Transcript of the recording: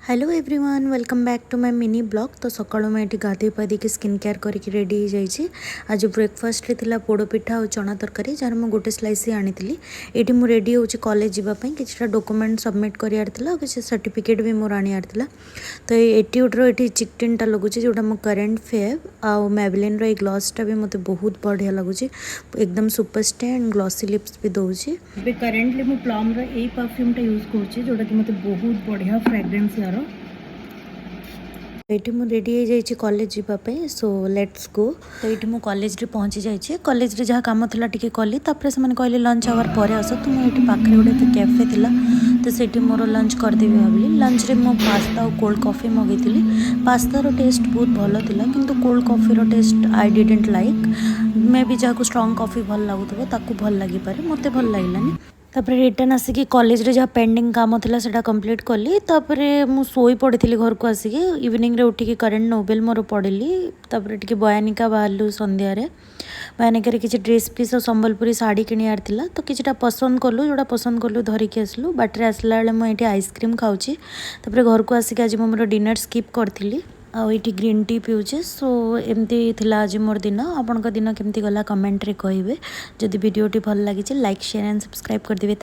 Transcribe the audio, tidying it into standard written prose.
Hello everyone welcome back to my mini blog. तो सकाळु मैं ये गाधे पाधी की स्किन केयर करके रेडी हो जाइए। आज ब्रेकफास्ट रे थिला पोड़ पिठा और चना तरकारी जार मुझे गोटे स्लाइस आनी ये मुझे रेडी हो कॉलेज जावाई कि डॉक्यूमेंट सबमिट करार किसी सर्टिफिकेट भी मोर आनियार थिला। तो एटीट्यूड ये चिकटिनटा लगुच जोटा मो करेन्ट फेव आउ मेबलिन रो ग्लॉसटा भी मत बहुत बढ़िया लगुच एकदम super stay and glossy lips भी दौची। करेन्टली मु प्लम रो यही परफ्यूमटा यूज करुँची जोटा कि मत बहुत बढ़िया फ्रेग्रेंस यार। ये मुझे रेडी हो जाइए कॉलेज जावाई सो लेट्स गो। तो ये मुझे कॉलेज रे पहुँची जाइए कॉलेज रे जहाँ काम था टी कली से कहले लंच आवर पर आस तो मुझे पाखे गोटे कैफे थिला तो से मोर लंच करदेवी भाविली। लंच रे मो पास्ता और कोल्ड कॉफी मगैली। पास्तार टेस्ट बहुत भल था किंतु कोल्ड कॉफीर taste I didn't like maybe जहाँ स्ट्रॉन्ग कॉफी भल लगुव ताकू भल लगी पारे मत भल लगलानी। तापर रिटर्न आसिकी कॉलेज रे जहाँ पेंडिंग काम था सेटा कंप्लीट कली तापरे मु सोई पड़ी घर को आसिकी इवनिंग रे उठिकी करेन्ट नोबेल मोर पढ़ी तापर टिके बयानिका बाहरलु संध्यार बयानिकार किसी ड्रेस पीस और संबलपुरी शाढ़ी किणार थिला तो किछिटा पसंद कलु जोड़ा पसंद कलु धरिकी आसलु बाटर आसला बेले मुझे आइसक्रीम खाऊची। तापर घर को आसिक आज मोर डिनर स्किप करी आउ ये ग्रीन टी पिऊचे। सो एमती थिला आज मोर दिन। आपन दिन केमती गला कमेंट रे कहिबे। जदि वीडियोटी भल लगी लाइक शेयर एंड सब्सक्राइब कर दिबे।